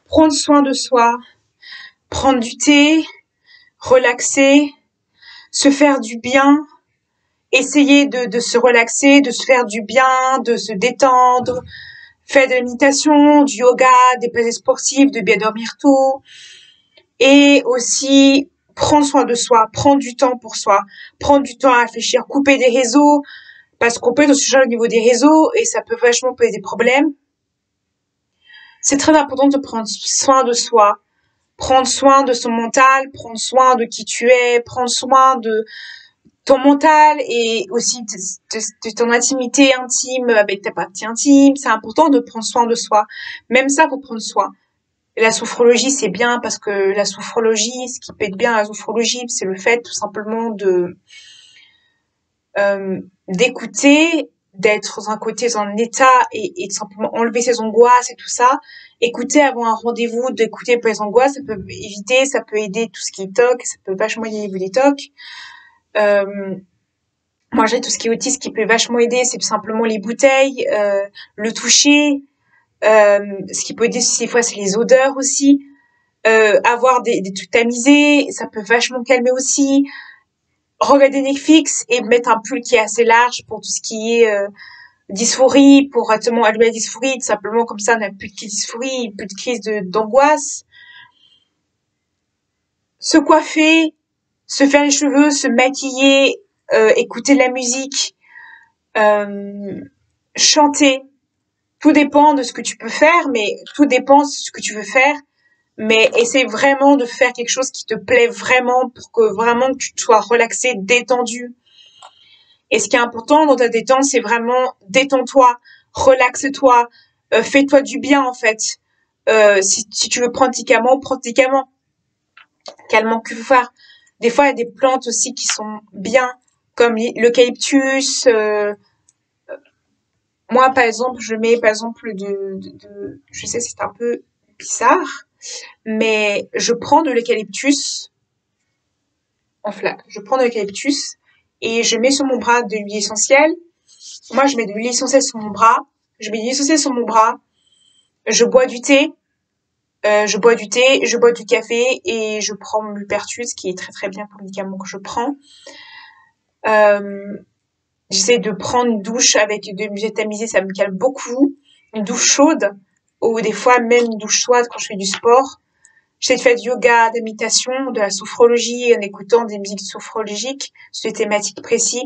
prendre soin de soi, prendre du thé, relaxer, se faire du bien, essayer de se relaxer, de se faire du bien, de se détendre, faire de la méditation, du yoga, des plaisirs sportifs, de bien dormir tôt, et aussi prendre soin de soi, prendre du temps pour soi, prendre du temps à réfléchir, couper des réseaux, parce qu'on peut être aussi au niveau des réseaux et ça peut vachement poser des problèmes. C'est très important de prendre soin de soi, prendre soin de son mental, prendre soin de qui tu es, prendre soin de ton mental et aussi de ton intimité intime avec ta partie intime. C'est important de prendre soin de soi. Même ça, faut prendre soin. La sophrologie, c'est bien parce que la sophrologie, ce qui peut être bien à la sophrologie, c'est le fait tout simplement d'écouter, d'être dans un côté, dans un état et de simplement enlever ses angoisses et tout ça. Écouter avant un rendez-vous, d'écouter pour les angoisses, ça peut éviter, ça peut aider tout ce qui est TOC, ça peut vachement aider les TOC. Moi, j'ai tout ce qui est autisme qui peut vachement aider, c'est tout simplement les bouteilles, le toucher, ce qui peut aider des fois, c'est les odeurs aussi. Avoir des trucs tamisés, ça peut vachement calmer aussi. Regarder Netflix et mettre un pull qui est assez large pour tout ce qui est dysphorie, pour justement allumer la dysphorie, tout simplement comme ça, on n'a plus de dysphorie, plus de crise d'angoisse. Se coiffer, se faire les cheveux, se maquiller, écouter de la musique, chanter. Tout dépend de ce que tu peux faire, mais tout dépend de ce que tu veux faire. Mais essaie vraiment de faire quelque chose qui te plaît vraiment pour que vraiment tu sois relaxé, détendu. Et ce qui est important dans ta détente, c'est vraiment détends-toi, relaxe-toi, fais-toi du bien en fait. Si tu veux prendre prends tes calmant que faire. Des fois, il y a des plantes aussi qui sont bien, comme l'eucalyptus. Moi, par exemple, je mets par exemple je sais, c'est un peu bizarre, mais je prends de l'eucalyptus en flaque. Je prends de l'eucalyptus et je mets sur mon bras de l'huile essentielle. Moi, je mets de l'huile essentielle sur mon bras. Je mets de l'huile essentielle sur mon bras. Je bois du thé. Je bois du café et je prends mon Lupertus qui est très très bien pour le médicament que je prends. J'essaie de prendre une douche avec de l'huile tamisée, ça me calme beaucoup. Une douche chaude ou des fois même une douche froide quand je fais du sport. J'essaie de faire du yoga, de la méditation, de la sophrologie en écoutant des musiques sophrologiques sur des thématiques précises.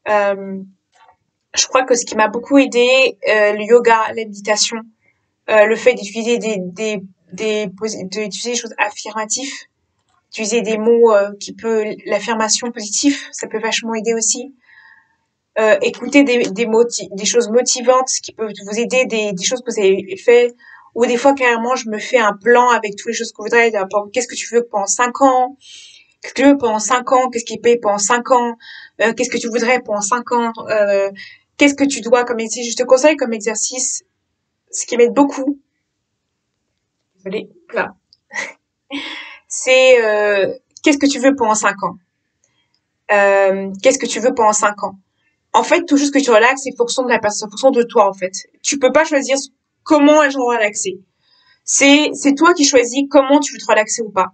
Je crois que ce qui m'a beaucoup aidé, le yoga, la méditation, le fait d'utiliser d'utiliser des choses affirmatives, utiliser des mots l'affirmation positive, ça peut vachement aider aussi. Écouter des choses motivantes qui peuvent vous aider, des choses que vous avez fait, ou des fois carrément je me fais un plan avec toutes les choses que vous voudrez, qu'est-ce que tu veux pendant 5 ans, qu'est-ce que tu veux pendant 5 ans, qu'est-ce qui est payé pendant 5 ans, qu'est-ce que tu voudrais pendant 5 ans, qu'est-ce que tu dois comme exercice. Je te conseille comme exercice, ce qui m'aide beaucoup, désolée, là, c'est qu'est-ce que tu veux pendant 5 ans, qu'est-ce que tu veux pendant 5 ans. En fait, tout juste que tu relaxes, c'est fonction de la personne, fonction de toi, en fait. Tu peux pas choisir comment les gens vont relaxer. C'est toi qui choisis comment tu veux te relaxer ou pas.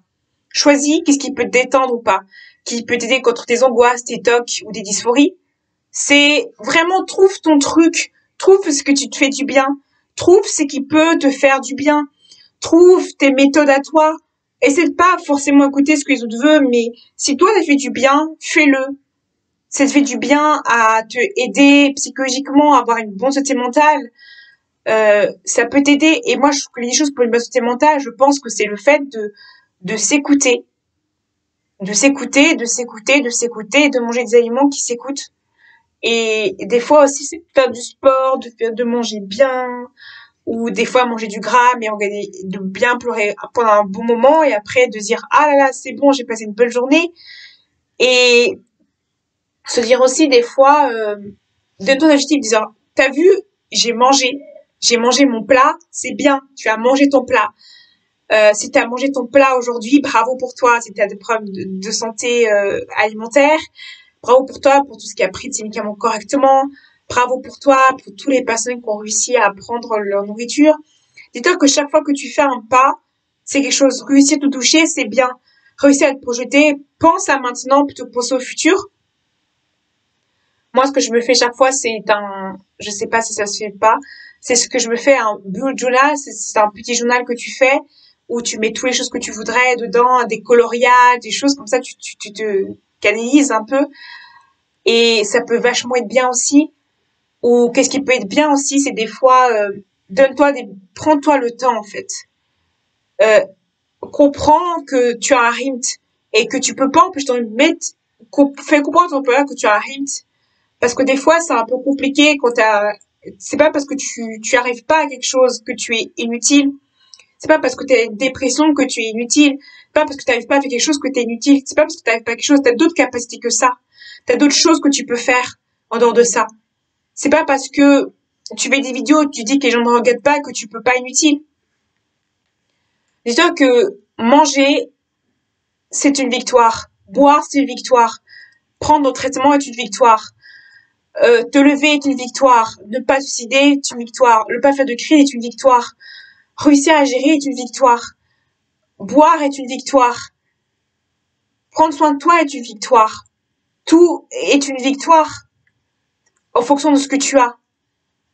Choisis qu'est-ce qui peut te détendre ou pas, qui peut t'aider contre tes angoisses, tes tocs ou des dysphories. C'est vraiment trouve ton truc, trouve ce que tu te fais du bien, trouve ce qui peut te faire du bien, trouve tes méthodes à toi. Essaie de pas forcément écouter ce que les autres veulent, mais si toi ça te fait du bien, fais-le. Ça te fait du bien à te aider psychologiquement, à avoir une bonne santé mentale. Ça peut t'aider. Et moi, je trouve que les choses pour une bonne santé mentale, je pense que c'est le fait de s'écouter. De s'écouter, de manger des aliments qui s'écoutent. Et des fois aussi, c'est de faire du sport, de manger bien, ou des fois manger du gras, mais de bien pleurer pendant un bon moment, et après de dire, ah là là, c'est bon, j'ai passé une bonne journée. Et se dire aussi des fois, de ton objectif, disant, t'as vu, j'ai mangé mon plat, c'est bien, tu as mangé ton plat. Si tu as mangé ton plat aujourd'hui, bravo pour toi. Si tu as des problèmes de santé alimentaire, bravo pour toi pour tout ce qui a pris de ces médicaments correctement. Bravo pour toi, pour toutes les personnes qui ont réussi à prendre leur nourriture. Dis-toi que chaque fois que tu fais un pas, c'est quelque chose. Réussir à te toucher, c'est bien. Réussir à te projeter, pense à maintenant plutôt que penser au futur. Moi, ce que je me fais chaque fois, je sais pas si ça se fait pas, c'est ce que je me fais un bullet journal, c'est un petit journal que tu fais, où tu mets toutes les choses que tu voudrais dedans, des coloriages, des choses comme ça, tu te canalises un peu, et ça peut vachement être bien aussi. Ou qu'est-ce qui peut être bien aussi, c'est des fois, prends-toi le temps, en fait. Euh, Comprends que tu as un RIMT, et que tu peux pas, en plus, fais comprendre à ton employeur que tu as un RIMT. Parce que des fois, c'est un peu compliqué c'est pas parce que tu arrives pas à quelque chose que tu es inutile. C'est pas parce que tu as une dépression que tu es inutile. C'est pas parce que tu n'arrives pas à faire quelque chose que tu es inutile. C'est pas parce que tu n'arrives pas à quelque chose, tu as d'autres capacités que ça. Tu as d'autres choses que tu peux faire en dehors de ça. C'est pas parce que tu fais des vidéos, tu dis que les gens ne regardent pas que tu peux pas inutile. Dis-toi que manger, c'est une victoire. Boire, c'est une victoire. Prendre notre traitement est une victoire. Te lever est une victoire. Ne pas se suicider est une victoire. Ne pas faire de crise est une victoire. Réussir à gérer est une victoire. Boire est une victoire. Prendre soin de toi est une victoire. Tout est une victoire en fonction de ce que tu as.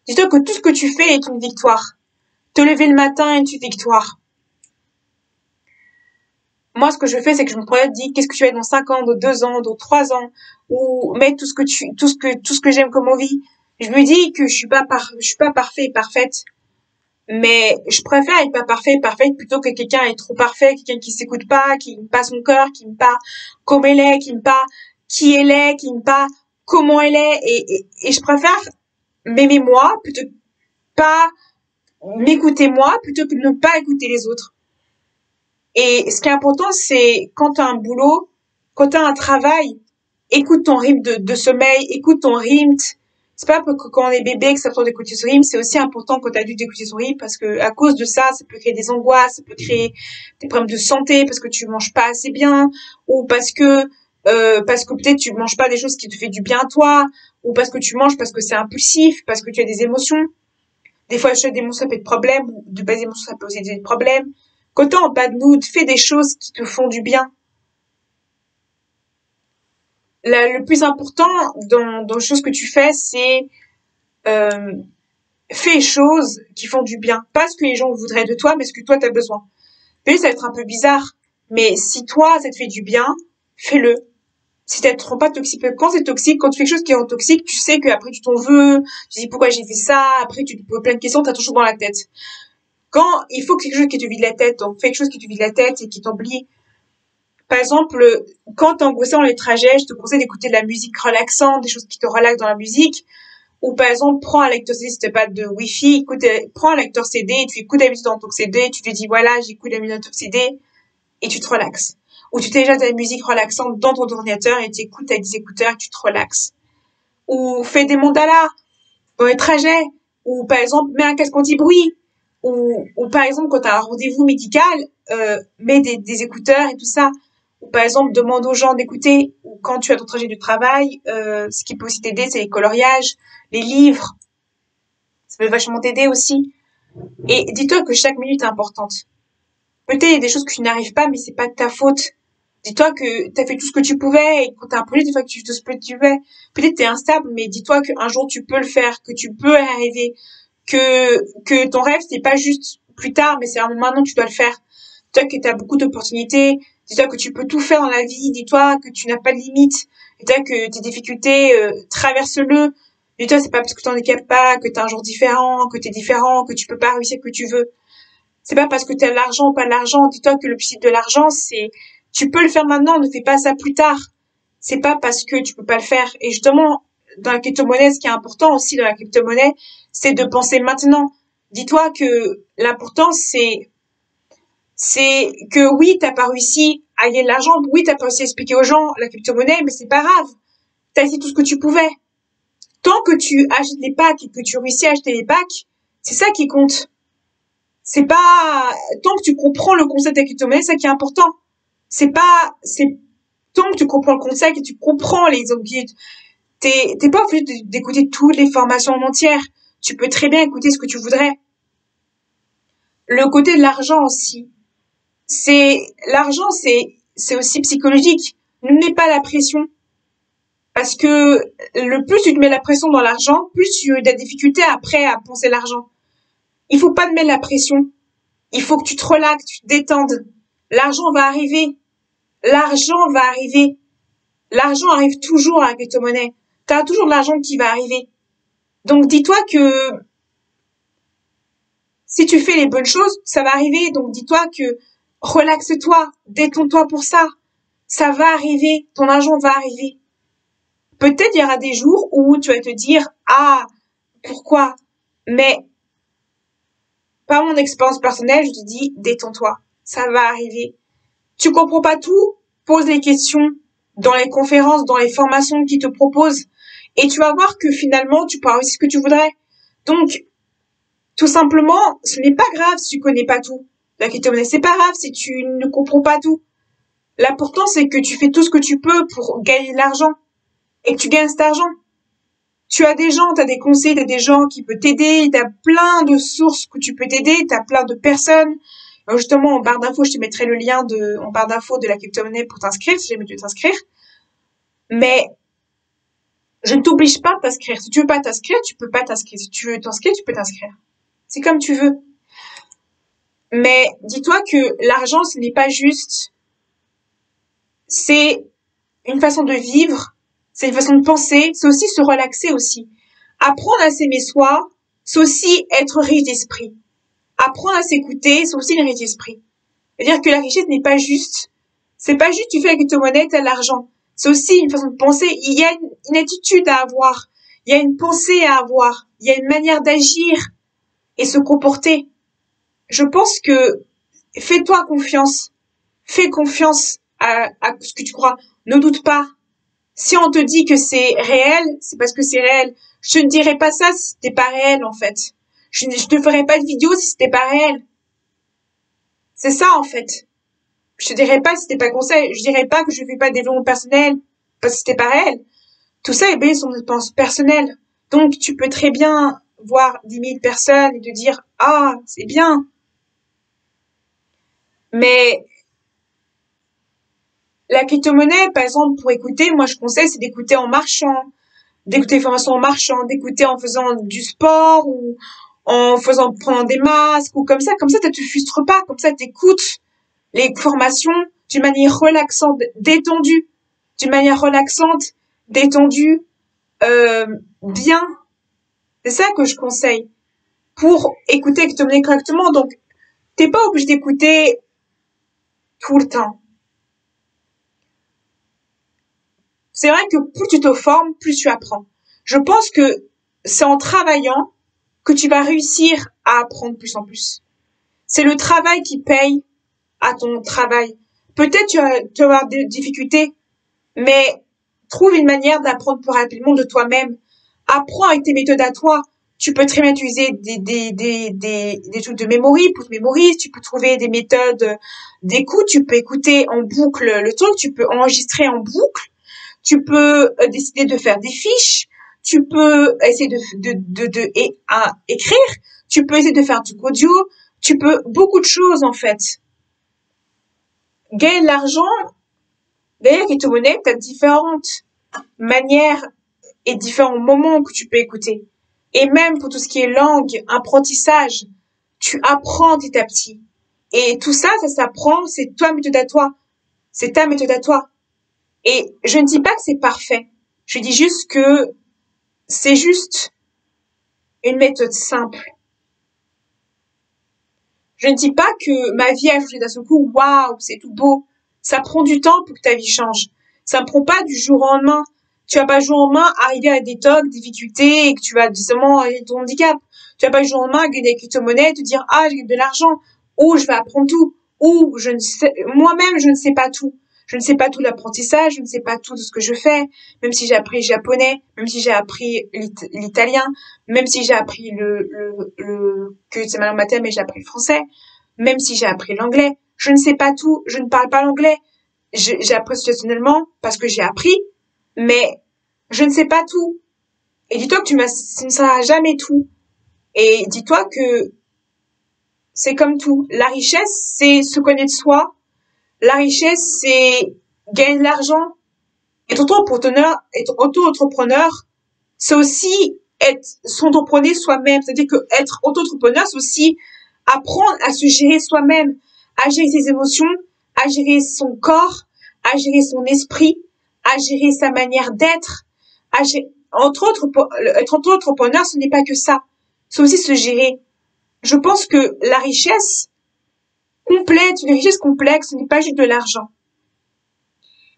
Dis-toi que tout ce que tu fais est une victoire. Te lever le matin est une victoire. Moi, ce que je fais, c'est que je me projette, dis, qu'est-ce que tu vas être dans 5 ans, dans 2 ans, dans 3 ans, ou mettre tout ce que j'aime comme envie. Je me dis que je suis pas parfait et parfaite. Mais je préfère être pas parfait et parfaite plutôt que quelqu'un est trop parfait, quelqu'un qui s'écoute pas, qui n'aime pas son cœur, qui n'aime pas comme elle est, qui n'aime pas qui elle est, qui n'aime pas comment elle est. Et je préfère m'aimer moi plutôt que pas m'écouter moi plutôt que de ne pas écouter les autres. Et ce qui est important, c'est quand tu as un boulot, quand tu as un travail, écoute ton rythme de sommeil, écoute ton rythme. C'est pas que quand on est bébé que ça besoin d'écouter son rythme, c'est aussi important quand tu as dû d'écouter son rythme parce que à cause de ça, ça peut créer des angoisses, ça peut créer des problèmes de santé parce que tu manges pas assez bien ou parce que peut-être tu manges pas des choses qui te fait du bien à toi ou parce que tu manges parce que c'est impulsif, parce que tu as des émotions. Des fois, le des émotions, ça peut être problème, ou de belles émotions, ça peut aussi être des problèmes. Quand t'es en bad mood, fais des choses qui te font du bien. Le plus important dans les choses que tu fais, c'est euh, fais les choses qui font du bien. Pas ce que les gens voudraient de toi, mais ce que toi, t'as besoin. Puis ça va être un peu bizarre, mais si toi, ça te fait du bien, fais-le. Si t'es trop pas toxique, quand c'est toxique, quand tu fais quelque chose qui est toxique, tu sais qu'après tu t'en veux, tu dis pourquoi j'ai fait ça, après tu te poses plein de questions, t'as toujours dans la tête. Quand il faut quelque chose qui te vide la tête, donc fais quelque chose qui te vide la tête et qui t'oublie. Par exemple, quand t'es angoissé dans les trajets, je te conseille d'écouter de la musique relaxante, des choses qui te relaxent dans la musique. Ou par exemple, prends un lecteur CD si t'as pas de Wi-Fi, prends un lecteur CD et tu écoutes la musique dans ton CD, tu te dis voilà, j'écoute la musique dans ton CD et tu te relaxes. Ou tu télécharges de la musique relaxante dans ton ordinateur et tu écoutes avec des écouteurs et tu te relaxes. Ou fais des mandalas dans les trajets. Ou par exemple, mets un casque anti-bruit. Ou par exemple, quand tu as un rendez-vous médical, mets des écouteurs et tout ça. Ou par exemple, demande aux gens d'écouter. Ou quand tu as ton trajet de travail, ce qui peut aussi t'aider, c'est les coloriages, les livres. Ça peut vachement t'aider aussi. Et dis-toi que chaque minute est importante. Peut-être il y a des choses que tu n'arrives pas, mais c'est pas de ta faute. Dis-toi que t'as fait tout ce que tu pouvais et quand t'as un projet, dis-toi que tu fais tout ce que tu pouvais. Peut-être t'es instable, mais dis-toi qu'un jour tu peux le faire, que tu peux y arriver, que ton rêve c'est pas juste plus tard, mais c'est maintenant tu dois le faire. Dis-toi que t'as beaucoup d'opportunités. Dis-toi que tu peux tout faire dans la vie. Dis-toi que tu n'as pas de limite. Dis-toi que tes difficultés, traverse-le. Dis-toi c'est pas parce que t'en es capable, que t'as un jour différent, que t'es différent, que tu peux pas réussir que tu veux. C'est pas parce que tu as l'argent ou pas l'argent. Dis-toi que le principe de l'argent, c'est tu peux le faire maintenant, ne fais pas ça plus tard. C'est pas parce que tu peux pas le faire. Et justement, dans la crypto-monnaie, ce qui est important aussi dans la crypto-monnaie, c'est de penser maintenant. Dis-toi que l'important, c'est que oui, t'as pas réussi à gagner de l'argent, oui, t'as pas réussi à expliquer aux gens la crypto-monnaie, mais c'est pas grave. T'as essayé tout ce que tu pouvais. Tant que tu achètes les packs et que tu réussis à acheter les packs, c'est ça qui compte. C'est pas tant que tu comprends le concept de la crypto-monnaie, c'est ça qui est important. C'est tant que tu comprends le concept et tu comprends les objets. T'es pas obligé d'écouter toutes les formations en entière. Tu peux très bien écouter ce que tu voudrais. le côté de l'argent aussi. L'argent, c'est aussi psychologique. Ne mets pas la pression. Parce que le plus tu te mets la pression dans l'argent, plus tu as des difficultés après à penser l'argent. Il faut pas te mettre la pression. Il faut que tu te relaxes, tu te détendes. L'argent va arriver. L'argent va arriver. L'argent arrive toujours à la crypto-monnaie. T'as toujours de l'argent qui va arriver. Donc dis-toi que si tu fais les bonnes choses, ça va arriver. Donc dis-toi que relaxe-toi, détends-toi pour ça. Ça va arriver, ton argent va arriver. Peut-être il y aura des jours où tu vas te dire ah, pourquoi? Mais par mon expérience personnelle, je te dis détends-toi, ça va arriver. Tu comprends pas tout? Pose les questions dans les conférences, dans les formations qu'ils te proposent et tu vas voir que finalement tu peux réussir ce que tu voudrais. Donc tout simplement, ce n'est pas grave si tu connais pas tout. La crypto-monnaie, c'est pas grave si tu ne comprends pas tout. L'important, c'est que tu fais tout ce que tu peux pour gagner de l'argent et que tu gagnes cet argent. Tu as des gens, tu as des conseils, tu as des gens qui peuvent t'aider, tu as plein de sources que tu peux t'aider, tu as plein de personnes. Alors justement, en barre d'infos, je te mettrai le lien en barre d'infos de la crypto-monnaie pour t'inscrire, si jamais tu veux t'inscrire. Mais je ne t'oblige pas à t'inscrire. Si tu veux pas t'inscrire, tu peux pas t'inscrire. Si tu veux t'inscrire, tu peux t'inscrire. C'est comme tu veux. Mais dis-toi que l'argent, ce n'est pas juste. C'est une façon de vivre, c'est une façon de penser, c'est aussi se relaxer aussi. Apprendre à s'aimer soi, c'est aussi être riche d'esprit. Apprendre à s'écouter, c'est aussi une riche d'esprit. C'est-à-dire que la richesse n'est pas juste. C'est pas juste tu fais la crypto-monnaie, t'as l'argent. C'est aussi une façon de penser. Il y a une attitude à avoir. Il y a une pensée à avoir. Il y a une manière d'agir et se comporter. Je pense que fais-toi confiance. Fais confiance à ce que tu crois. Ne doute pas. Si on te dit que c'est réel, c'est parce que c'est réel. Je ne dirais pas ça si c'était pas réel, en fait. Je te ferais pas de vidéo si c'était pas réel. C'est ça, en fait. Je te dirais pas si c'était pas conseil. Je dirais pas que je fais pas de développement personnel parce que c'était pas réel. Tout ça est basé sur une dépense personnelle. Donc, tu peux très bien voir 10 000 personnes et te dire, ah, c'est bien. Mais la crypto-monnaie, par exemple, pour écouter, moi, je conseille, c'est d'écouter en marchant, d'écouter les formations en marchant, d'écouter en faisant du sport ou prenant des masques ou comme ça tu te frustres pas, comme ça t'écoutes les formations d'une manière relaxante, détendue, d'une manière relaxante, détendue, bien. C'est ça que je conseille pour écouter que tu me correctement. Donc, t'es pas obligé d'écouter tout le temps. C'est vrai que plus tu te formes, plus tu apprends. Je pense que c'est en travaillant que tu vas réussir à apprendre plus en plus. C'est le travail qui paye à ton travail. Peut-être tu vas avoir des difficultés, mais trouve une manière d'apprendre plus rapidement de toi-même. Apprends avec tes méthodes à toi. Tu peux très bien utiliser des trucs de mémoire pour te mémoriser. Tu peux trouver des méthodes d'écoute. Tu peux écouter en boucle le truc. Tu peux enregistrer en boucle. Tu peux décider de faire des fiches. Tu peux essayer écrire. Tu peux essayer de faire du audio. Tu peux beaucoup de choses en fait. Gagner de l'argent, d'ailleurs, crypto-monnaie, tu as différentes manières et différents moments que tu peux écouter. Et même pour tout ce qui est langue, apprentissage, tu apprends petit à petit. Et tout ça, ça s'apprend, c'est toi méthode à toi. C'est ta méthode à toi. Et je ne dis pas que c'est parfait. Je dis juste que c'est juste une méthode simple. Je ne dis pas que ma vie a changé d'un seul coup, waouh, c'est tout beau. Ça prend du temps pour que ta vie change. Ça ne prend pas du jour au lendemain. Tu vas pas du jour au lendemain arriver à des tocs, des difficultés et que tu vas justement arriver ton handicap. Tu vas pas du jour au lendemain gagner des crypto-monnaies, te dire, ah, j'ai de l'argent, ou je vais apprendre tout, ou je ne sais, moi-même, je ne sais pas tout. Je ne sais pas tout l'apprentissage, je ne sais pas tout de ce que je fais, même si j'ai appris le japonais, même si j'ai appris l'italien, même si j'ai appris que c'est ma langue maternelle, mais j'ai appris le français, même si j'ai appris l'anglais. Je ne sais pas tout, je ne parle pas l'anglais. J'ai appris situationnellement parce que j'ai appris, mais je ne sais pas tout. Et dis-toi que tu ne sauras jamais tout. Et dis-toi que c'est comme tout. La richesse, c'est se connaître soi. La richesse, c'est gagner de l'argent. Être auto-entrepreneur, c'est aussi s'entrepreneur soi-même. C'est-à-dire que être auto-entrepreneur, c'est aussi apprendre à se gérer soi-même, à gérer ses émotions, à gérer son corps, à gérer son esprit, à gérer sa manière d'être. Entre autres, être auto-entrepreneur, ce n'est pas que ça. C'est aussi se gérer. Je pense que la richesse complète, une richesse complexe, ce n'est pas juste de l'argent.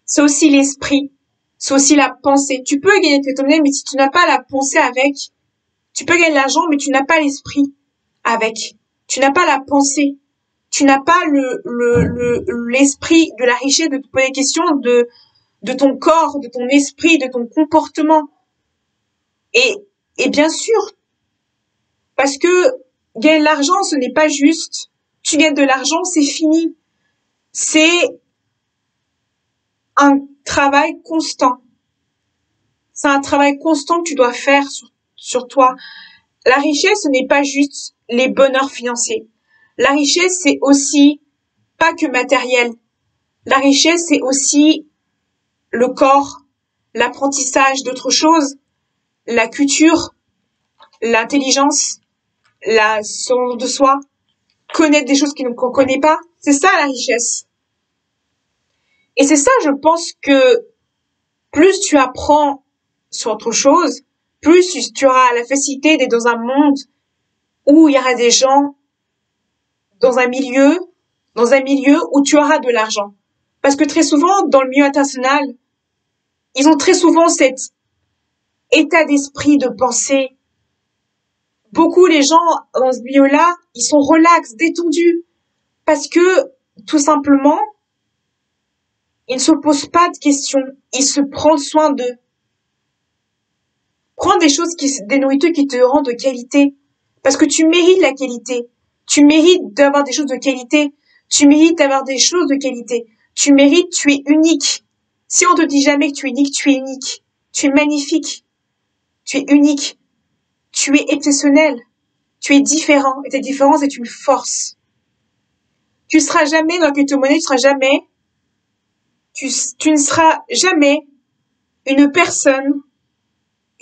C'est aussi l'esprit. C'est aussi la pensée. Tu peux gagner de crypto-monnaie, mais si tu n'as pas la pensée avec, tu peux gagner de l'argent, mais tu n'as pas l'esprit avec. Tu n'as pas la pensée. Tu n'as pas l'esprit de la richesse de te poser des questions de ton corps, de ton esprit, de ton comportement. Et bien sûr, parce que gagner de l'argent, ce n'est pas juste. Tu gagnes de l'argent, c'est fini. C'est un travail constant. C'est un travail constant que tu dois faire sur toi. La richesse, ce n'est pas juste les bonheurs financiers. La richesse, c'est aussi pas que matériel. La richesse, c'est aussi le corps, l'apprentissage d'autres choses, la culture, l'intelligence, la son de soi, connaître des choses qu'on connaît pas. C'est ça la richesse. Et c'est ça, je pense que plus tu apprends sur autre chose, plus tu auras la facilité d'être dans un monde où il y aura des gens dans un milieu où tu auras de l'argent. Parce que très souvent, dans le milieu international, ils ont très souvent cet état d'esprit, de pensée. Beaucoup les gens dans ce milieu-là, ils sont relax, détendus. Parce que, tout simplement, ils ne se posent pas de questions. Ils se prennent soin d'eux. Prends des nourritures qui te rendent de qualité. Parce que tu mérites la qualité. Tu mérites d'avoir des choses de qualité. Tu mérites d'avoir des choses de qualité. Tu mérites, tu es unique. Si on te dit jamais que tu es unique, tu es unique. Tu es magnifique. Tu es unique. Tu es exceptionnel. Tu es différent. Et ta différence est une force. Tu seras jamais dans la crypto-monnaie, tu ne seras jamais une personne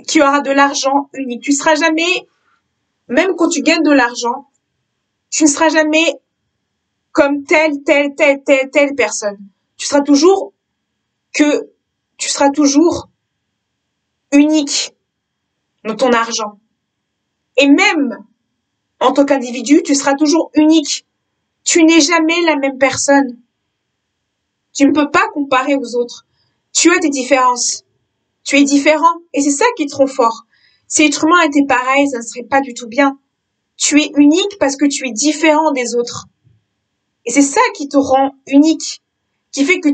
qui aura de l'argent unique. Tu seras jamais, même quand tu gagnes de l'argent, tu ne seras jamais comme telle personne. Tu seras toujours unique dans ton argent. Et même en tant qu'individu, tu seras toujours unique. Tu n'es jamais la même personne. Tu ne peux pas comparer aux autres. Tu as tes différences. Tu es différent. Et c'est ça qui te rend fort. Si l'être humain était pareil, ça ne serait pas du tout bien. Tu es unique parce que tu es différent des autres. Et c'est ça qui te rend unique. Qui fait que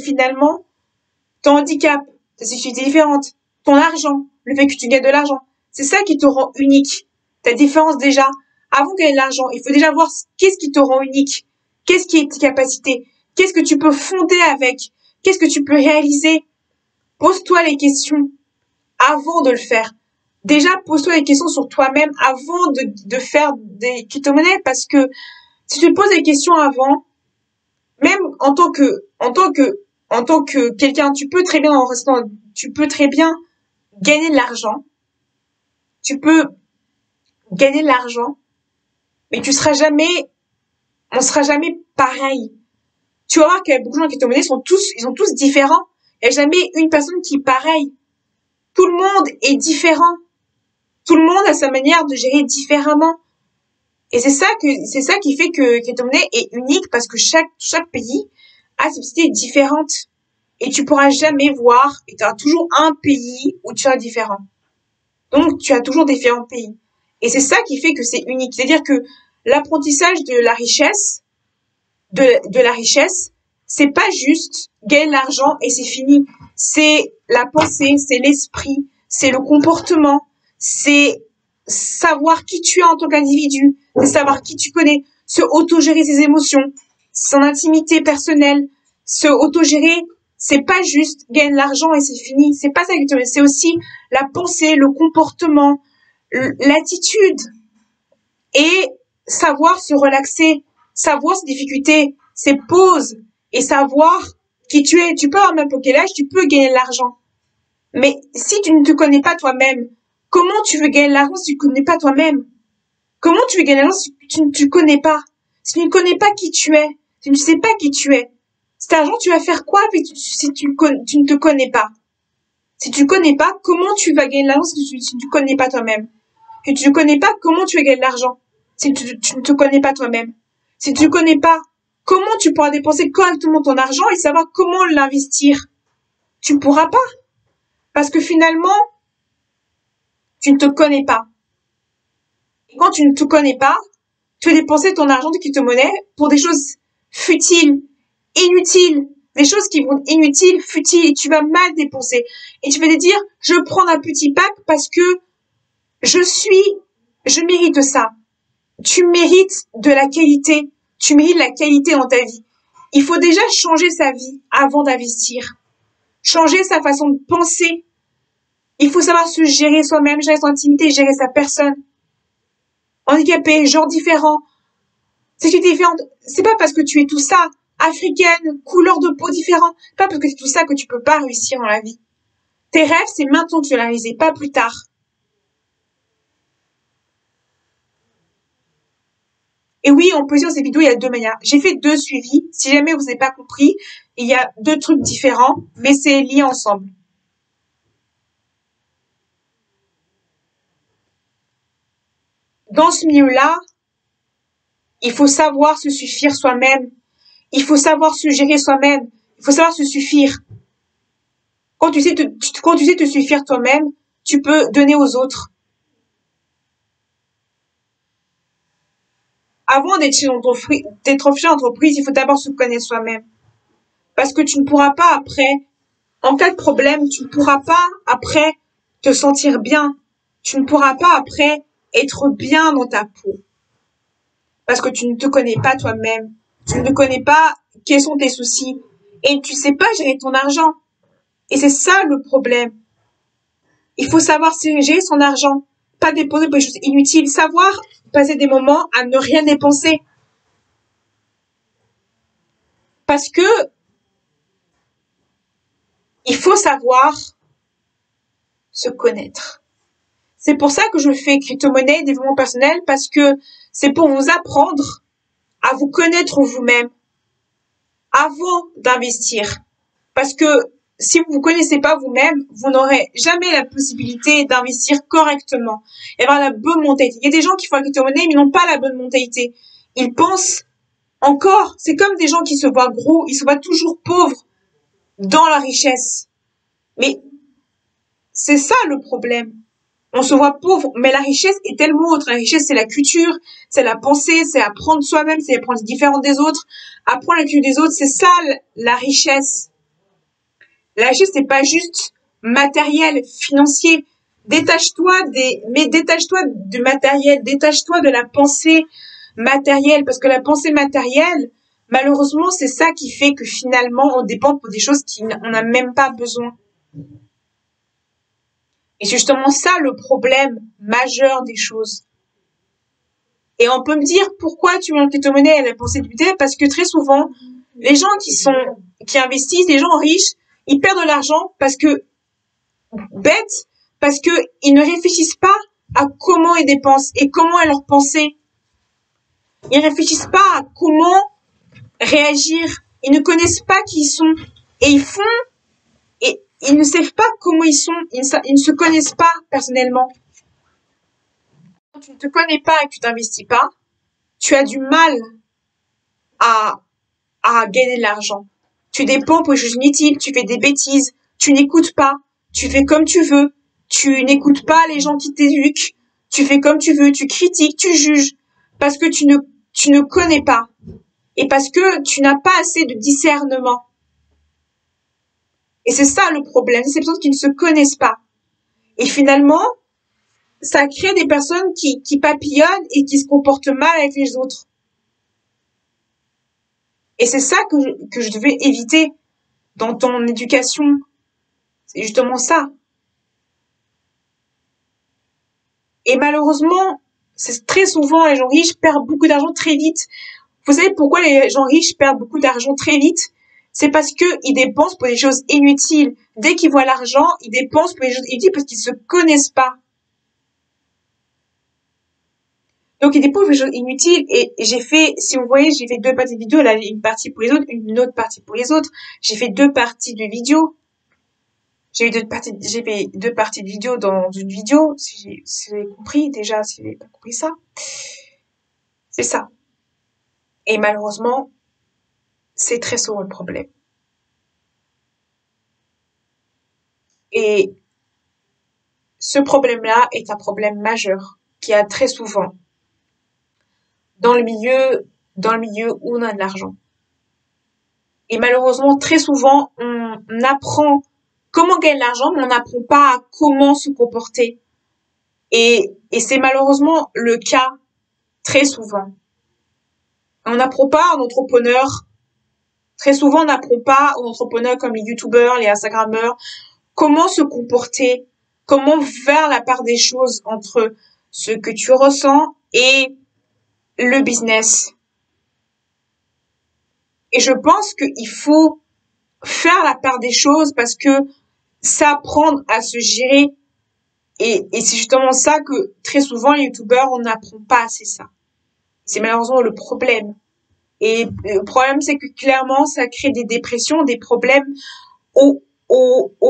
finalement, ton handicap, ta sexualité différente, ton argent, le fait que tu gagnes de l'argent, c'est ça qui te rend unique. Ta différence déjà. Avant de gagner de l'argent, il faut déjà voir qu'est-ce qui te rend unique. Qu'est-ce qui est tes capacités? Qu'est-ce que tu peux fonder avec? Qu'est-ce que tu peux réaliser? Pose-toi les questions avant de le faire. Déjà, pose-toi les questions sur toi-même avant de faire des crypto-monnaies parce que si tu te poses des questions avant, même en tant que quelqu'un, tu peux très bien gagner de l'argent. Tu peux gagner de l'argent, mais on sera jamais pareil. Tu vas voir qu'il y a beaucoup de gens qui crypto-monnaies ils sont tous différents. Il n'y a jamais une personne qui est pareille. Tout le monde est différent. Tout le monde a sa manière de gérer différemment. Et c'est ça qui fait que crypto-monnaie est unique parce que chaque pays a ses spécificités différentes. Et tu pourras jamais voir, et tu auras toujours un pays où tu seras différent. Donc, tu as toujours différents pays. Et c'est ça qui fait que c'est unique. C'est-à-dire que l'apprentissage de la richesse, c'est pas juste gagner de l'argent et c'est fini. C'est la pensée, c'est l'esprit, c'est le comportement, c'est savoir qui tu es en tant qu'individu, c'est savoir qui tu connais, se autogérer ses émotions, son intimité personnelle, se autogérer, c'est pas juste gagner de l'argent et c'est fini. C'est pas ça que tu veux. C'est aussi la pensée, le comportement, l'attitude. Et savoir se relaxer, savoir ses difficultés, ses pauses et savoir qui tu es. Tu peux avoir même quel âge, tu peux gagner de l'argent. Mais si tu ne te connais pas toi-même, comment tu veux gagner de l'argent si tu ne connais pas toi-même? Comment tu veux gagner de l'argent si tu ne te connais pas? Si tu ne connais pas qui tu es, si tu ne sais pas qui tu es. Cet argent, tu vas faire quoi si tu ne te connais pas? Si tu ne connais pas, comment tu vas gagner de l'argent si tu ne te connais pas toi-même? Si tu ne connais pas, comment tu vas gagner de l'argent si tu ne te connais pas toi-même? Si tu ne connais pas, comment tu pourras dépenser correctement ton argent et savoir comment l'investir? Tu ne pourras pas. Parce que finalement, tu ne te connais pas. Et quand tu ne te connais pas, tu vas dépenser ton argent de crypto-monnaie pour des choses futiles, inutiles, des choses qui vont être inutiles, futiles, et tu vas mal dépenser. Et tu vas te dire, je vais prendre un petit pack parce que je mérite ça. Tu mérites de la qualité. Tu mérites la qualité dans ta vie. Il faut déjà changer sa vie avant d'investir. Changer sa façon de penser. Il faut savoir se gérer soi-même, gérer son intimité, gérer sa personne. Handicapé, genre différent. C'est différente. C'est pas parce que tu es tout ça, africaine, couleur de peau différente. C'est pas parce que c'est tout ça que tu peux pas réussir dans la vie. Tes rêves, c'est maintenant que tu les réalises, pas plus tard. Et oui, on peut dire dans ces vidéos, il y a deux manières. J'ai fait 2 suivis. Si jamais vous n'avez pas compris, il y a 2 trucs différents, mais c'est lié ensemble. Dans ce milieu-là, il faut savoir se suffire soi-même. Il faut savoir se gérer soi-même. Il faut savoir se suffire. Quand tu sais te suffire toi-même, tu peux donner aux autres. Avant d'être chef d'entreprise, il faut d'abord se connaître soi-même. Parce que tu ne pourras pas après, en cas de problème, tu ne pourras pas après te sentir bien. Tu ne pourras pas après être bien dans ta peau. Parce que tu ne te connais pas toi-même. Tu ne connais pas quels sont tes soucis. Et tu sais pas gérer ton argent. Et c'est ça le problème. Il faut savoir gérer son argent. Pas dépenser pour des choses inutiles. Savoir passer des moments à ne rien dépenser. Parce que il faut savoir se connaître. C'est pour ça que je fais crypto-monnaie et développement personnel, parce que c'est pour vous apprendre à vous connaître vous-même avant d'investir. Parce que si vous ne vous connaissez pas vous-même, vous n'aurez jamais la possibilité d'investir correctement et avoir la bonne mentalité. Il y a des gens qui font la crypto-monnaie mais n'ont pas la bonne mentalité. Ils pensent encore, c'est comme des gens qui se voient gros, ils se voient toujours pauvres dans la richesse. Mais c'est ça le problème. On se voit pauvre, mais la richesse est tellement autre. La richesse, c'est la culture, c'est la pensée, c'est apprendre soi-même, c'est apprendre différent des autres, apprendre la culture des autres. C'est ça la richesse. La richesse, c'est pas juste matériel, financier. Détache-toi du matériel, détache-toi de la pensée matérielle, parce que la pensée matérielle, malheureusement, c'est ça qui fait que finalement, on dépend pour des choses qu'on n'a même pas besoin. Et c'est justement ça le problème majeur des choses. Et on peut me dire pourquoi tu mets en crypto-monnaie à la pensée du budget, parce que très souvent, les gens qui investissent, les gens riches, ils perdent de l'argent parce que ils ne réfléchissent pas à comment ils dépensent et comment est leur pensée. Ils réfléchissent pas à comment réagir. Ils ne connaissent pas qui ils sont et ils ne savent pas comment ils sont. Ils ne se connaissent pas personnellement. Quand tu ne te connais pas et que tu t'investis pas, tu as du mal à gagner de l'argent. Tu dépends pour les choses inutiles, tu fais des bêtises, tu n'écoutes pas, tu fais comme tu veux, tu n'écoutes pas les gens qui t'éduquent, tu fais comme tu veux, tu critiques, tu juges, parce que tu ne connais pas et parce que tu n'as pas assez de discernement. Et c'est ça le problème, c'est ces personnes qui ne se connaissent pas. Et finalement, ça crée des personnes qui papillonnent et qui se comportent mal avec les autres. Et c'est ça que je devais éviter dans ton éducation. C'est justement ça. Et malheureusement, c'est très souvent, les gens riches perdent beaucoup d'argent très vite. Vous savez pourquoi les gens riches perdent beaucoup d'argent très vite? C'est parce que ils dépensent pour des choses inutiles. Dès qu'ils voient l'argent, ils dépensent pour des choses inutiles parce qu'ils se connaissent pas. Donc, ils dépensent pour des choses inutiles et j'ai fait, si vous voyez, j'ai fait deux parties de vidéo. Là, une partie pour les autres, une autre partie pour les autres. J'ai fait deux parties de vidéo. J'ai fait deux parties de vidéo dans une vidéo. Si vous avez compris, déjà, si vous n'avez pas compris ça. C'est ça. Et malheureusement, c'est très souvent le problème. Et ce problème-là est un problème majeur qui a très souvent dans le milieu où on a de l'argent. Et malheureusement, très souvent, on apprend comment gagner de l'argent, mais on n'apprend pas à comment se comporter. Et c'est malheureusement le cas très souvent. On n'apprend pas aux entrepreneurs, très souvent on n'apprend pas aux entrepreneurs comme les youtubeurs, les instagrammeurs, comment se comporter, comment faire la part des choses entre ce que tu ressens et le business. Et je pense qu'il faut faire la part des choses parce que s'apprendre à se gérer et c'est justement ça que très souvent les youtubeurs on n'apprend pas assez ça. C'est malheureusement le problème. Et le problème c'est que clairement ça crée des dépressions, des problèmes au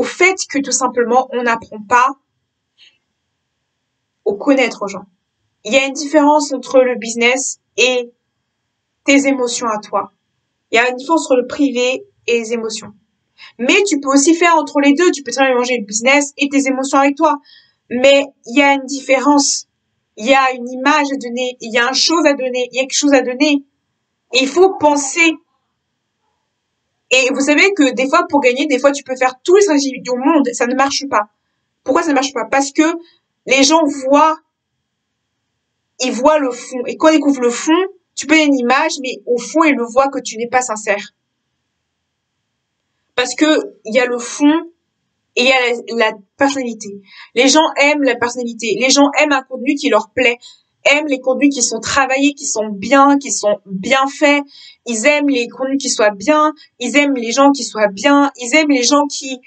fait que tout simplement on n'apprend pas au connaître aux gens. Il y a une différence entre le business et tes émotions à toi. Il y a une différence entre le privé et les émotions. Mais tu peux aussi faire entre les deux. Tu peux très bien manger le business et tes émotions avec toi. Mais il y a une différence. Il y a une image à donner. Il y a une chose à donner. Il y a quelque chose à donner. Et il faut penser. Et vous savez que des fois, pour gagner, des fois, tu peux faire tous les stratégies du monde. Ça ne marche pas. Pourquoi ça ne marche pas? Parce que les gens ils voient le fond. Et quand ils découvrent le fond, tu peux donner une image, mais au fond, ils le voient que tu n'es pas sincère. Parce que il y a le fond et il y a la personnalité. Les gens aiment la personnalité. Les gens aiment un contenu qui leur plaît. Aiment les contenus qui sont travaillés, qui sont bien faits. Ils aiment les contenus qui soient bien. Ils aiment les gens qui soient bien. Ils aiment les gens qui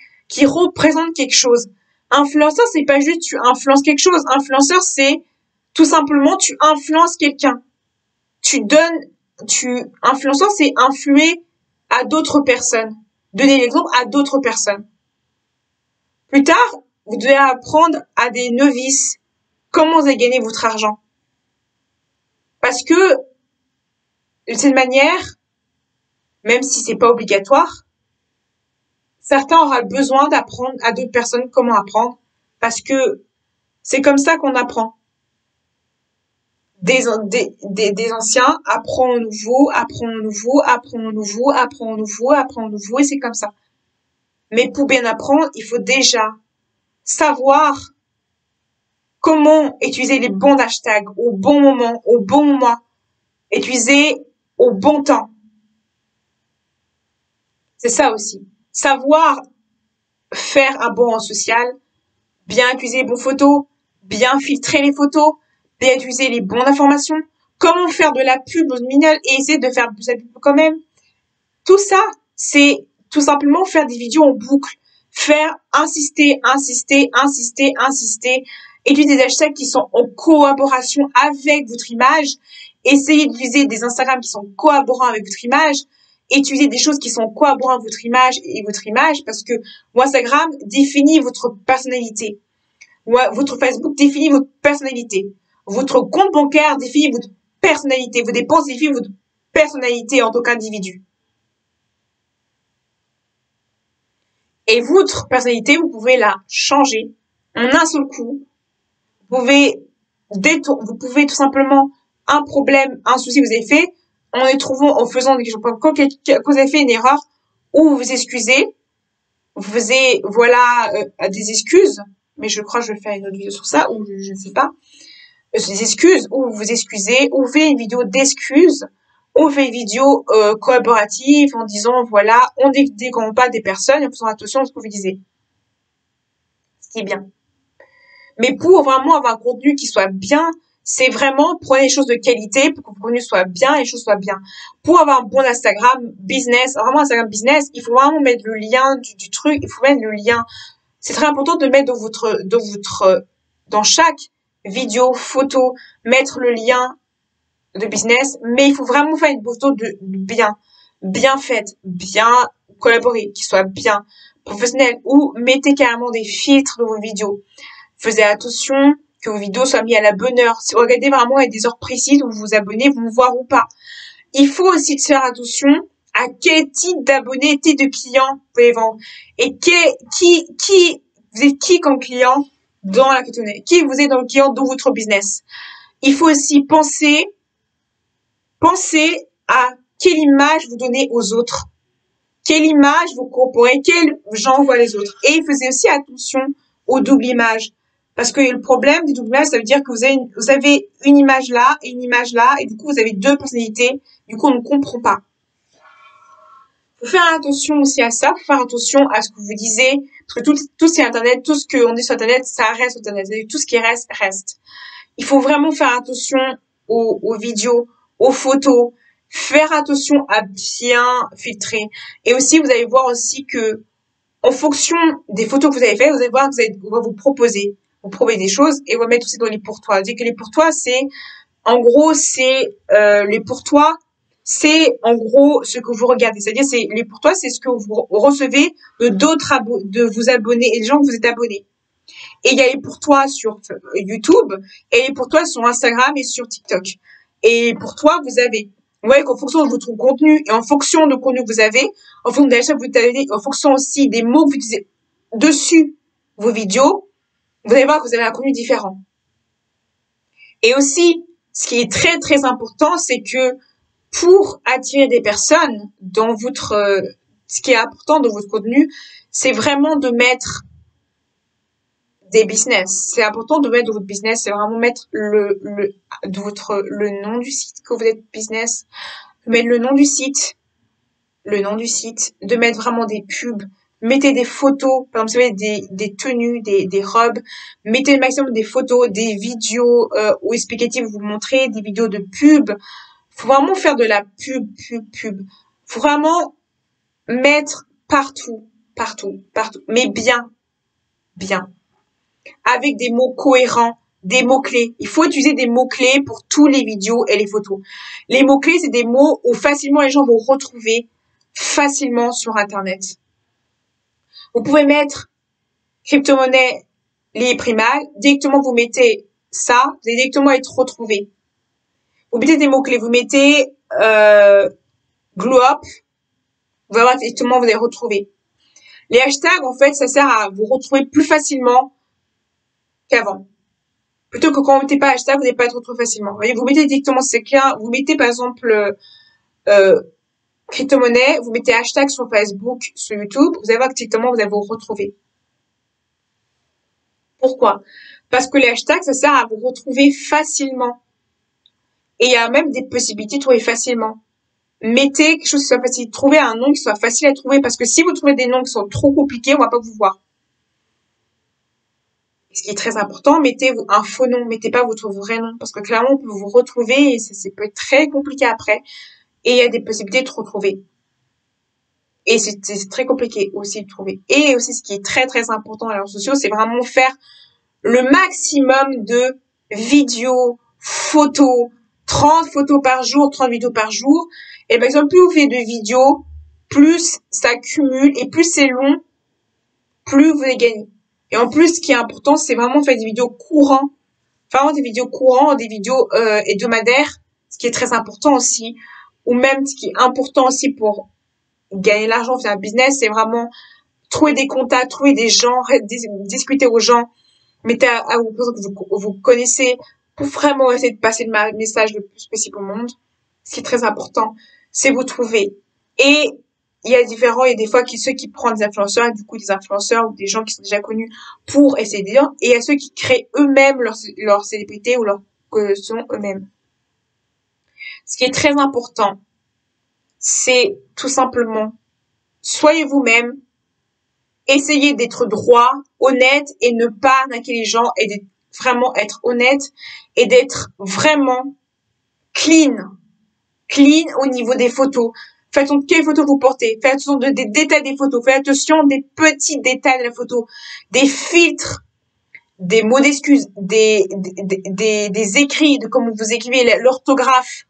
représentent quelque chose. Influenceur, c'est pas juste tu influences quelque chose. Influenceur, c'est tout simplement tu influences quelqu'un. Influenceur, c'est influer à d'autres personnes. Donner l'exemple à d'autres personnes. Plus tard, vous devez apprendre à des novices comment vous allez gagner votre argent. Parce que, de cette manière, même si c'est pas obligatoire, certains auront besoin d'apprendre à d'autres personnes comment apprendre. Parce que c'est comme ça qu'on apprend. Des anciens apprend au nouveau, et c'est comme ça. Mais pour bien apprendre, il faut déjà savoir comment utiliser les bons hashtags au bon moment, utiliser au bon temps. C'est ça aussi. Savoir faire un bon social, bien utiliser les bonnes photos, bien filtrer les photos, bien utiliser les bonnes informations, comment faire de la pub minimale et essayer de faire de la pub quand même. Tout ça, c'est tout simplement faire des vidéos en boucle. Faire insister, utiliser des hashtags qui sont en collaboration avec votre image, essayer d'utiliser des Instagram qui sont collaborants avec votre image, utiliser des choses qui sont collaborants avec votre image parce que Instagram définit votre personnalité. Votre Facebook définit votre personnalité. Votre compte bancaire définit votre personnalité. Vos dépenses définissent votre personnalité en tant qu'individu. Et votre personnalité, vous pouvez la changer en un seul coup. Vous pouvez tout simplement un problème, un souci que vous avez fait, en faisant des choses, quand vous avez fait une erreur, ou vous vous excusez, vous faisiez, des excuses, mais je crois que je vais faire une autre vidéo sur ça, ou je ne sais pas, des excuses, ou vous vous excusez, ou vous faites une vidéo d'excuses, on fait une vidéo collaborative en disant voilà, on ne décompte pas des personnes en faisant attention à ce que vous disiez. Ce qui est bien. Mais pour vraiment avoir un contenu qui soit bien, C'est vraiment, prenez les choses de qualité pour que vos contenus soient bien et les choses soient bien. Pour avoir un bon Instagram business, vraiment Instagram business, il faut vraiment mettre le lien du truc, il faut mettre le lien. C'est très important de mettre dans chaque vidéo, photo, mettre le lien de business, mais il faut vraiment faire une photo de bien faite, bien collaborée, qui soit bien professionnelle, ou mettez carrément des filtres dans vos vidéos. Faisez attention que vos vidéos soient mises à la bonne heure. Si vous regardez vraiment à des heures précises où vous vous abonnez, vous me voir ou pas. Il faut aussi faire attention à quel type d'abonnés, type de clients vous pouvez vendre. Et vous êtes qui comme client dans la catégorie? Qui vous êtes dans le client dans votre business? Il faut aussi penser à quelle image vous donnez aux autres. Quelle image vous corporez, quels gens voient les autres. Et faisez aussi attention aux doubles images. Parce que le problème des doubles images, ça veut dire que vous avez une image là et une image là, et du coup, vous avez deux personnalités. Du coup, on ne comprend pas. Faut faire attention aussi à ça, faut faire attention à ce que vous disiez, parce que tout c'est Internet, tout ce qu'on dit sur Internet, ça reste sur Internet. Tout ce qui reste, reste. Il faut vraiment faire attention aux vidéos, aux photos, faire attention à bien filtrer. Et aussi, vous allez voir aussi que, en fonction des photos que vous avez faites, vous allez voir que on va vous proposer des choses et on va mettre aussi dans les pourtois. Dire que les pourtois, les pourtois, c'est en gros ce que vous regardez. C'est-à-dire, les pourtois, c'est ce que vous recevez de vos abonnés et des gens que vous êtes abonnés. Et il y a les pourtois sur YouTube et les pourtois sur Instagram et sur TikTok. Et pour toi, vous voyez qu'en fonction de votre contenu et en fonction du contenu que vous avez, en fonction de l'achat que vous avez, en fonction aussi des mots que vous utilisez dessus vos vidéos, vous allez voir que vous avez un contenu différent. Et aussi, ce qui est très très important, c'est que pour attirer des personnes ce qui est important dans votre contenu, c'est vraiment de mettre des business. C'est important de mettre dans votre business, c'est vraiment mettre le nom du site que vous êtes business, mettre le nom du site, de mettre vraiment des pubs, mettez des photos, par exemple, vous avez des tenues, des robes, mettez le maximum des photos, des vidéos, ou explicatives, vous montrez, des vidéos de pub. Faut vraiment faire de la pub. Faut vraiment mettre partout, mais bien. Avec des mots cohérents, des mots-clés. Il faut utiliser des mots-clés pour tous les vidéos et les photos. Les mots-clés, c'est des mots où facilement les gens vont retrouver facilement sur Internet. Vous pouvez mettre crypto-monnaie, les primales. Directement, vous mettez ça, vous allez directement être retrouvé. Vous mettez des mots-clés. Vous mettez glow up. Vous allez voir directement, vous allez retrouver. Les hashtags, en fait, ça sert à vous retrouver plus facilement qu'avant. Plutôt que quand vous mettez pas hashtag, vous n'allez pas être retrouvé facilement. Vous mettez directement ces clients, vous mettez par exemple crypto-monnaie, vous mettez hashtag sur Facebook, sur YouTube, vous allez voir que directement vous allez vous retrouver. Pourquoi? Parce que les hashtags, ça sert à vous retrouver facilement. Et il y a même des possibilités de trouver facilement. Mettez quelque chose qui soit facile. Trouvez un nom qui soit facile à trouver, parce que si vous trouvez des noms qui sont trop compliqués, on va pas vous voir. Ce qui est très important, mettez un faux nom, mettez pas votre vrai nom, parce que clairement, on peut vous retrouver et ça peut être très compliqué après. Et il y a des possibilités de retrouver. Et c'est très compliqué aussi de trouver. Et aussi, ce qui est très, très important dans les réseaux sociaux, c'est vraiment faire le maximum de vidéos, photos, 30 photos par jour, 30 vidéos par jour. Et par exemple, plus vous faites de vidéos, plus ça cumule et plus c'est long, plus vous allez gagner. Et en plus, ce qui est important, c'est vraiment de faire des vidéos courantes. Vraiment des vidéos courantes, des vidéos hebdomadaires, ce qui est très important aussi. Ou même, ce qui est important aussi pour gagner l'argent, faire un business, c'est vraiment trouver des contacts, trouver des gens, discuter aux gens, mettez à vos personnes que vous connaissez pour vraiment essayer de passer le message le plus possible au monde. Ce qui est très important, c'est vous trouver. Et il y a des fois ceux qui prennent des influenceurs, et du coup des influenceurs ou des gens qui sont déjà connus pour essayer de dire, et il y a ceux qui créent eux-mêmes leur célébrité ou leur selon eux-mêmes. Ce qui est très important, c'est tout simplement, soyez vous-même, essayez d'être droit, honnête et ne pas arnaquer les gens et vraiment être honnête et d'être vraiment clean. Clean au niveau des photos. Faites attention de quelles photos vous portez. Faites attention des détails des photos. Faites attention des petits détails de la photo. Des filtres, des mots d'excuses, des écrits, de comment vous écrivez, l'orthographe,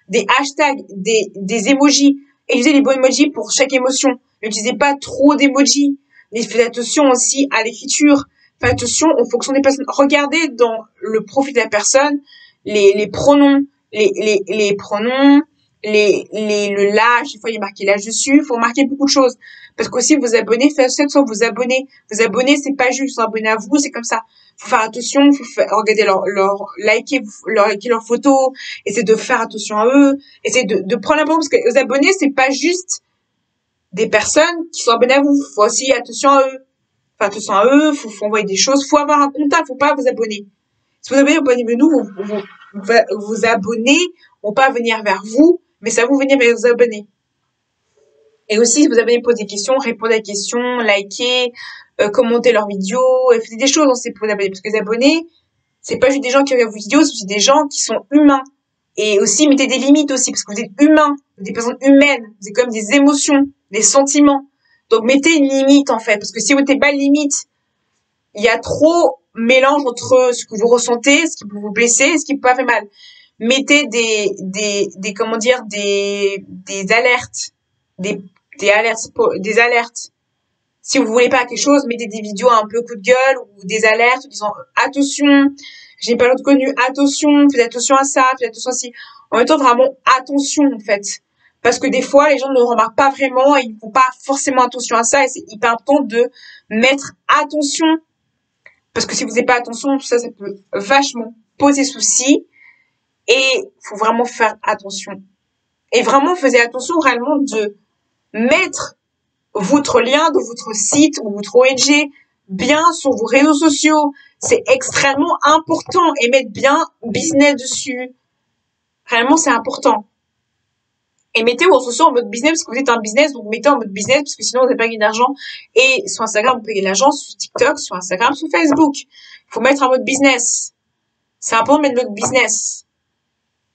des hashtags, des emojis. Utilisez les bons emojis pour chaque émotion. N'utilisez pas trop d'emojis. Mais faites attention aussi à l'écriture. Faites attention en fonction des personnes. Regardez dans le profil de la personne les pronoms, les pronoms, le l'âge. Des fois, il y a marqué l'âge dessus. Il faut marquer beaucoup de choses. Parce qu'aussi, vos abonnés, faites attention à vos abonnés. Vos abonnés, c'est pas juste abonner à vous, c'est comme ça. Faut faire attention, regarder liker leurs photos, essayer de faire attention à eux, essayer de prendre la parce que les abonnés, c'est pas juste des personnes qui sont abonnées à vous. Faut aussi attention à eux. Faire attention à eux, faut envoyer des choses, faut avoir un contact, faut pas vous abonner. Si vous abonnez de nous, vos abonnés vont pas venir vers vous, mais ça va vous venir vers vos abonnés. Et aussi, si vous abonnez, posez des questions, répondez à des questions, likez, commentez leurs vidéos, et faites des choses aussi pour les abonnés. Parce que les abonnés, c'est pas juste des gens qui regardent vos vidéos, c'est aussi des gens qui sont humains. Et aussi, mettez des limites aussi, parce que vous êtes humains, vous êtes des personnes humaines, vous avez comme des émotions, des sentiments. Donc, mettez une limite, en fait, parce que si vous mettez pas de limite, il y a trop mélange entre ce que vous ressentez, ce qui peut vous blesser, et ce qui peut pas faire mal. Mettez comment dire, des alertes, des alertes. Si vous voulez pas quelque chose, mettez des vidéos un peu coup de gueule ou des alertes disant attention, je n'ai pas l'autre connu, attention, faites attention à ça, faites attention à ci. En même temps, vraiment attention en fait. Parce que des fois, les gens ne remarquent pas vraiment et ils ne font pas forcément attention à ça et c'est hyper important de mettre attention. Parce que si vous n'avez pas attention, tout ça, ça peut vachement poser souci et faut vraiment faire attention. Et vraiment, faisez attention réellement de mettre votre lien de votre site ou votre ONG bien sur vos réseaux sociaux. C'est extrêmement important et mettre bien business dessus. Réellement, c'est important. Et mettez vos réseaux sociaux en mode business parce que vous êtes un business, donc mettez en mode business parce que sinon vous n'allez pas gagner d'argent. Et sur Instagram, vous pouvez gagner de l'argent, sur TikTok, sur Instagram, sur Facebook. Il faut mettre en mode business. C'est important de mettre notre business.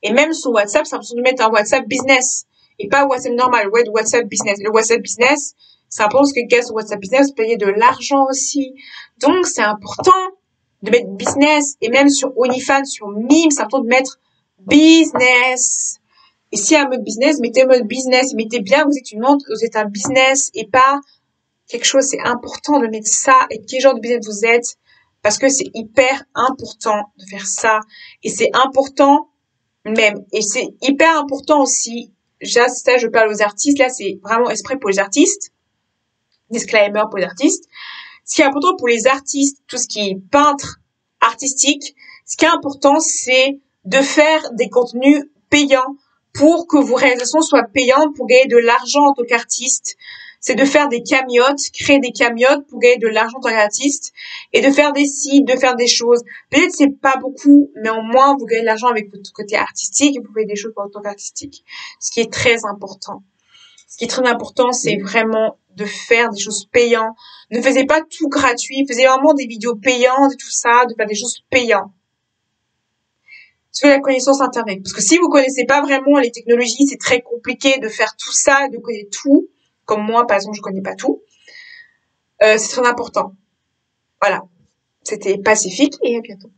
Et même sur WhatsApp, c'est important de mettre un WhatsApp business. Et pas WhatsApp normal, WhatsApp business. Le WhatsApp business, c'est important parce que quelqu'un sur WhatsApp business, vous payez de l'argent aussi. Donc, c'est important de mettre business. Et même sur OnlyFans, sur Mime, c'est important de mettre business. Et si un mode business, mettez un mode business. Mettez bien que vous êtes vous êtes un business et pas quelque chose. C'est important de mettre ça et quel genre de business vous êtes. Parce que c'est hyper important de faire ça. Et c'est important même. Et c'est hyper important aussi. Ça, je parle aux artistes. Là, c'est vraiment exprès pour les artistes. Disclaimer pour les artistes. Ce qui est important pour les artistes, tout ce qui est peintre artistique, ce qui est important, c'est de faire des contenus payants pour que vos réalisations soient payantes pour gagner de l'argent en tant qu'artiste. C'est de faire des camiotes, créer des camiotes pour gagner de l'argent en tant qu'artiste et de faire des sites, de faire des choses. Peut-être c'est pas beaucoup, mais au moins vous gagnez de l'argent avec votre côté artistique et vous faites des choses en tant qu'artistique. Ce qui est très important. Ce qui est très important, c'est vraiment de faire des choses payantes. Ne faisez pas tout gratuit. Faisez vraiment des vidéos payantes et tout ça, de faire des choses payantes. Sur la connaissance Internet. Parce que si vous connaissez pas vraiment les technologies, c'est très compliqué de faire tout ça, de connaître tout. Comme moi, par exemple, je connais pas tout. C'est très important. Voilà. C'était Pacifique et à bientôt.